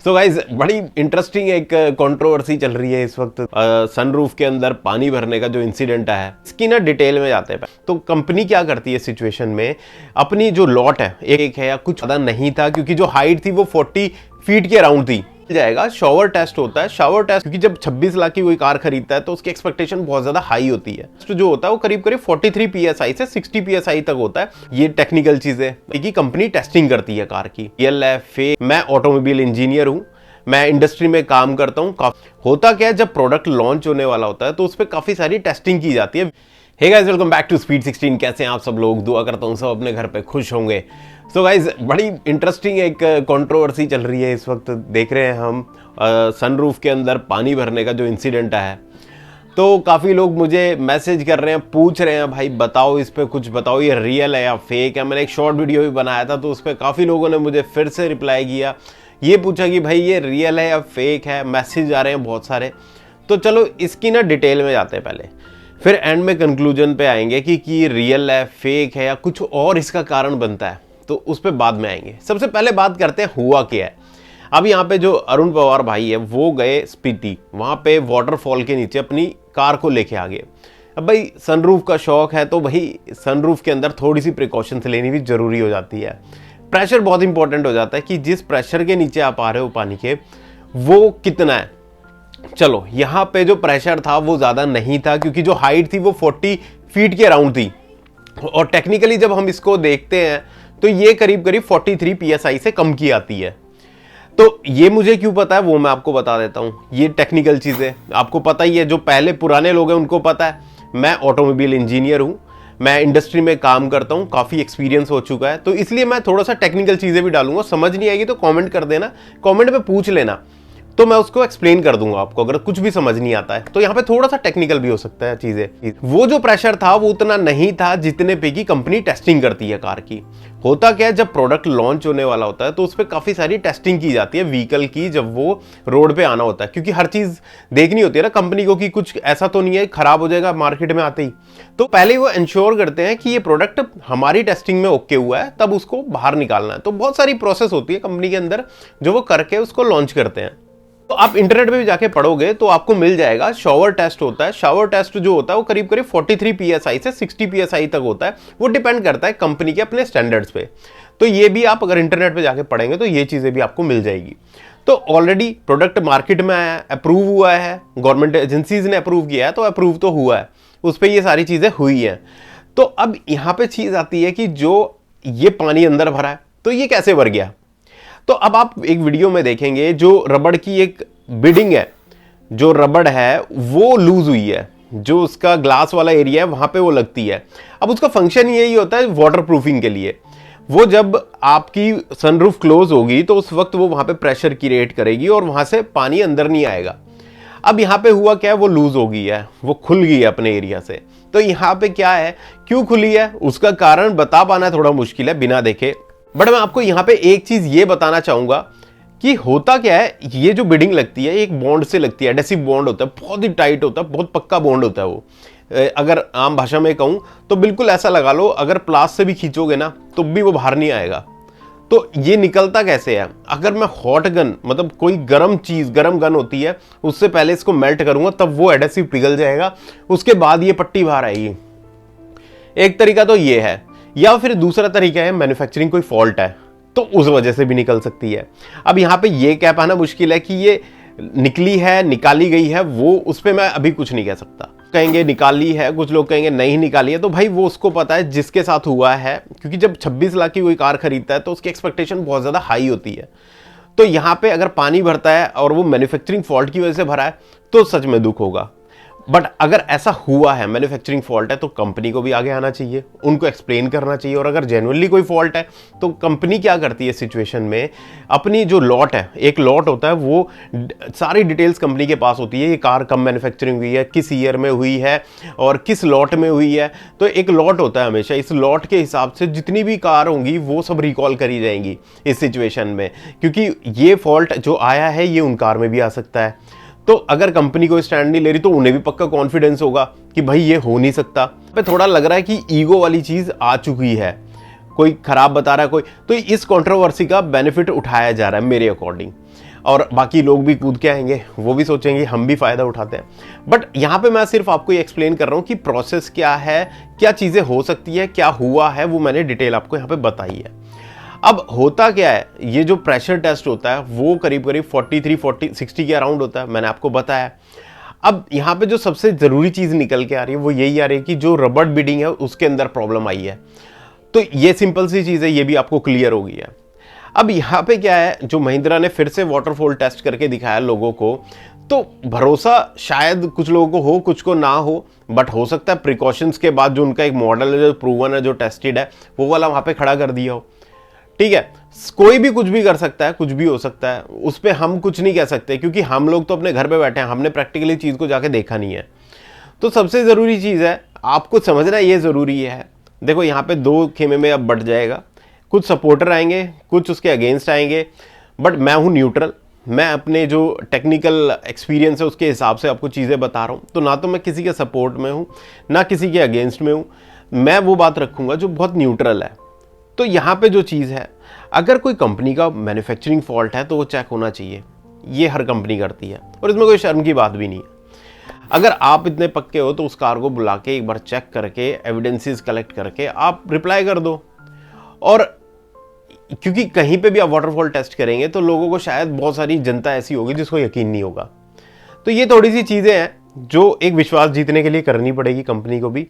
So guys बड़ी interesting एक controversy चल रही है इस वक्त सनरूफ के अंदर पानी भरने का जो इंसिडेंट है इसकी ना डिटेल में जाते हैं। तो कंपनी क्या करती है सिचुएशन में, अपनी जो लॉट है एक है या कुछ ज़्यादा नहीं था क्योंकि जो हाइट थी वो 40 फीट के अराउंड थी, जाएगा शॉवर टेस्ट होता है। शॉवर टेस्ट क्योंकि जब 26 लाख की कोई कार खरीदता है तो उसकी एक्सपेक्टेशन बहुत ज्यादा हाई होती है। तो जो होता है वो करीब करीब 43 पीएसआई से 60 पीएसआई तक होता है। ये टेक्निकल चीजें की कंपनी टेस्टिंग करती है कार की। रियल है फेक, मैं ऑटोमोबाइल इंजीनियर हूँ, मैं इंडस्ट्री में काम करता हूँ। होता क्या है, जब प्रोडक्ट लॉन्च होने वाला होता है तो उस पर काफी सारी टेस्टिंग की जाती है। Hey guys, welcome back to speed 16। कैसे हैं आप सब लोग? दुआ करता हूँ सब अपने घर पे खुश होंगे। सो गाइस बड़ी इंटरेस्टिंग एक कंट्रोवर्सी चल रही है इस वक्त। देख रहे हैं हम सनरूफ के अंदर पानी भरने का जो इंसिडेंट है, तो काफ़ी लोग मुझे मैसेज कर रहे हैं, पूछ रहे हैं भाई बताओ, इस पे कुछ बताओ, ये रियल है या फेक है। मैंने एक शॉर्ट वीडियो भी बनाया था तो उस पर काफ़ी लोगों ने मुझे फिर से रिप्लाई किया, ये पूछा कि भाई ये रियल है या फेक है। मैसेज आ रहे हैं बहुत सारे। तो चलो इसकी ना डिटेल में जाते हैं पहले, फिर एंड में कंक्लूजन पे आएंगे कि रियल है फेक है या कुछ और इसका कारण बनता है, तो उस पर बाद में आएंगे। सबसे पहले बात करते हैं हुआ क्या है। अब यहाँ पे जो अरुण पवार भाई है वो गए स्पीति, वहाँ पे वाटरफॉल के नीचे अपनी कार को लेके आ गए। अब भाई सनरूफ का शौक है तो भाई सनरूफ के अंदर थोड़ी सी प्रिकॉशंस लेनी भी जरूरी हो जाती है। प्रेशर बहुत इंपॉर्टेंट हो जाता है कि जिस प्रेशर के नीचे आप आ रहे हो पानी के, वो कितना है। चलो यहाँ पे जो प्रेशर था वो ज़्यादा नहीं था क्योंकि जो हाइट थी वो 40 फीट के अराउंड थी, और टेक्निकली जब हम इसको देखते हैं तो ये करीब करीब 43 पीएसआई से कम की आती है। तो ये मुझे क्यों पता है वो मैं आपको बता देता हूँ। ये टेक्निकल चीज़ें आपको पता ही है, जो पहले पुराने लोग हैं उनको पता है। मैं ऑटोमोबाइल इंजीनियर हूँ, मैं इंडस्ट्री में काम करता हूँ, काफ़ी एक्सपीरियंस हो चुका है, तो इसलिए मैं थोड़ा सा टेक्निकल चीज़ें भी डालूंगा। समझ नहीं आएगी तो कमेंट कर देना, कमेंट में पूछ लेना, तो मैं उसको एक्सप्लेन कर दूंगा आपको। अगर कुछ भी समझ नहीं आता है तो यहाँ पे थोड़ा सा टेक्निकल भी हो सकता है चीजें। वो जो प्रेशर था वो उतना नहीं था जितने पे की कंपनी टेस्टिंग करती है कार की। होता क्या है, जब प्रोडक्ट लॉन्च होने वाला होता है तो उस पर काफी सारी टेस्टिंग की जाती है व्हीकल की, जब वो रोड पे आना होता है, क्योंकि हर चीज देखनी होती है ना कंपनी को कि कुछ ऐसा तो नहीं है खराब हो जाएगा मार्केट में आते ही। तो पहले वो इंश्योर करते हैं कि ये प्रोडक्ट हमारी टेस्टिंग में ओके हुआ है, तब उसको बाहर निकालना है। तो बहुत सारी प्रोसेस होती है कंपनी के अंदर जो वो करके उसको लॉन्च करते हैं। तो आप इंटरनेट पे भी जाके पढ़ोगे तो आपको मिल जाएगा। शॉवर टेस्ट होता है। शॉवर टेस्ट जो होता है वो करीब करीब 43 पीएसआई से 60 पीएसआई तक होता है। वो डिपेंड करता है कंपनी के अपने स्टैंडर्ड्स पे। तो ये भी आप अगर इंटरनेट पे जाके पढ़ेंगे तो ये चीजें भी आपको मिल जाएगी। तो ऑलरेडी प्रोडक्ट मार्केट में आया, अप्रूव हुआ है, गवर्नमेंट एजेंसीज ने अप्रूव किया है, तो अप्रूव तो हुआ है, उस पर ये सारी चीजें हुई हैं। तो अब यहाँ पे चीज आती है कि जो ये पानी अंदर भरा है तो ये कैसे भर गया। तो अब आप एक वीडियो में देखेंगे जो रबड़ की एक बिडिंग है, जो रबड़ है वो लूज हुई है, जो उसका ग्लास वाला एरिया है वहां पे वो लगती है। अब उसका फंक्शन यही होता है वाटर प्रूफिंग के लिए। वो जब आपकी सनरूफ क्लोज होगी तो उस वक्त वो वहां पे प्रेशर क्रिएट करेगी और वहां से पानी अंदर नहीं आएगा। अब यहाँ पे हुआ क्या है, वो लूज हो गई है, वो खुल गई है अपने एरिया से। तो यहाँ पे क्या है, क्यों खुली है, उसका कारण बता पाना थोड़ा मुश्किल है बिना देखे, बट मैं आपको यहाँ पे एक चीज ये बताना चाहूंगा कि होता क्या है। ये जो बिडिंग लगती है एक बॉन्ड से लगती है, एडेसिव बॉन्ड होता है, बहुत ही टाइट होता है, बहुत पक्का बॉन्ड होता है वो। अगर आम भाषा में कहूं तो बिल्कुल ऐसा लगा लो, अगर प्लास से भी खींचोगे ना तो भी वो बाहर नहीं आएगा। तो ये निकलता कैसे है, अगर मैं हॉट गन, मतलब कोई गर्म चीज, गर्म गन होती है, उससे पहले इसको मेल्ट करूंगा तब वो एडेसिव पिघल जाएगा, उसके बाद ये पट्टी बाहर आएगी। एक तरीका तो ये है, या फिर दूसरा तरीका है मैन्युफैक्चरिंग कोई फॉल्ट है तो उस वजह से भी निकल सकती है। अब यहाँ पे ये कह पाना मुश्किल है कि ये निकली है, निकाली गई है, वो उस पर मैं अभी कुछ नहीं कह सकता। कहेंगे निकाली है, कुछ लोग कहेंगे नहीं निकाली है, तो भाई वो उसको पता है जिसके साथ हुआ है, क्योंकि जब 26 लाख की कोई कार खरीदता है तो उसकी एक्सपेक्टेशन बहुत ज़्यादा हाई होती है। तो यहाँ पे अगर पानी भरता है और वो मैन्युफैक्चरिंग फॉल्ट की वजह से भरा है तो सच में दुख होगा। बट अगर ऐसा हुआ है, मैन्युफैक्चरिंग फॉल्ट है, तो कंपनी को भी आगे आना चाहिए, उनको एक्सप्लेन करना चाहिए। और अगर जेन्युइनली कोई फॉल्ट है तो कंपनी क्या करती है सिचुएशन में, अपनी जो लॉट है, एक लॉट होता है, वो सारी डिटेल्स कंपनी के पास होती है। ये कार कब मैन्युफैक्चरिंग हुई है, किस ईयर में हुई है और किस लॉट में हुई है। तो एक लॉट होता है हमेशा, इस लॉट के हिसाब से जितनी भी कार होंगी वो सब रिकॉल करी जाएंगी इस सिचुएशन में, क्योंकि ये फॉल्ट जो आया है ये उन कार में भी आ सकता है। तो अगर कंपनी कोई स्टैंड नहीं ले रही तो उन्हें भी पक्का कॉन्फिडेंस होगा कि भाई ये हो नहीं सकता। पे थोड़ा लग रहा है कि ईगो वाली चीज आ चुकी है, कोई खराब बता रहा है कोई, तो इस कंट्रोवर्सी का बेनिफिट उठाया जा रहा है मेरे अकॉर्डिंग। और बाकी लोग भी कूद के आएंगे, वो भी सोचेंगे हम भी फ़ायदा उठाते हैं। बट यहाँ पे मैं सिर्फ आपको ये एक्सप्लेन कर रहा हूँ कि प्रोसेस क्या है, क्या चीज़ें हो सकती है, क्या हुआ है, वो मैंने डिटेल आपको यहाँ पे बताई है। अब होता क्या है, ये जो प्रेशर टेस्ट होता है वो करीब करीब 60 के अराउंड होता है, मैंने आपको बताया। अब यहाँ पे जो सबसे ज़रूरी चीज़ निकल के आ रही है वो यही आ रही है कि जो रबड़ बीडिंग है उसके अंदर प्रॉब्लम आई है। तो ये सिंपल सी चीज़ है, ये भी आपको क्लियर हो गई है। अब यहाँ पे क्या है, जो महिंद्रा ने फिर से वाटरफॉल टेस्ट करके दिखाया लोगों को, तो भरोसा शायद कुछ लोगों को हो, कुछ को ना हो, बट हो सकता है प्रिकॉशंस के बाद जो उनका एक मॉडल है, जो प्रूवन है, जो टेस्टेड है, वो वाला वहाँ पे खड़ा कर दिया हो। ठीक है, कोई भी कुछ भी कर सकता है, कुछ भी हो सकता है, उस पर हम कुछ नहीं कह सकते क्योंकि हम लोग तो अपने घर पे बैठे हैं, हमने प्रैक्टिकली चीज़ को जाके देखा नहीं है। तो सबसे ज़रूरी चीज़ है आपको समझना, ये ज़रूरी है। देखो यहाँ पे दो खेमे में अब बढ़ जाएगा, कुछ सपोर्टर आएंगे, कुछ उसके अगेंस्ट आएंगे, बट मैं हूँ न्यूट्रल। मैं अपने जो टेक्निकल एक्सपीरियंस है उसके हिसाब से आपको चीज़ें बता रहा हूँ। तो ना तो मैं किसी के सपोर्ट में हूँ, ना किसी के अगेंस्ट में हूँ, मैं वो बात रखूँगा जो बहुत न्यूट्रल है। तो यहाँ पे जो चीज़ है, अगर कोई कंपनी का मैन्युफैक्चरिंग फॉल्ट है तो वो चेक होना चाहिए, ये हर कंपनी करती है और इसमें कोई शर्म की बात भी नहीं है। अगर आप इतने पक्के हो तो उस कार को बुला के एक बार चेक करके एविडेंसेस कलेक्ट करके आप रिप्लाई कर दो। और क्योंकि कहीं पे भी आप वाटरफॉल टेस्ट करेंगे तो लोगों को शायद बहुत सारी जनता ऐसी होगी जिसको यकीन नहीं होगा। तो ये थोड़ी सी चीज़ें हैं जो एक विश्वास जीतने के लिए करनी पड़ेगी कंपनी को भी,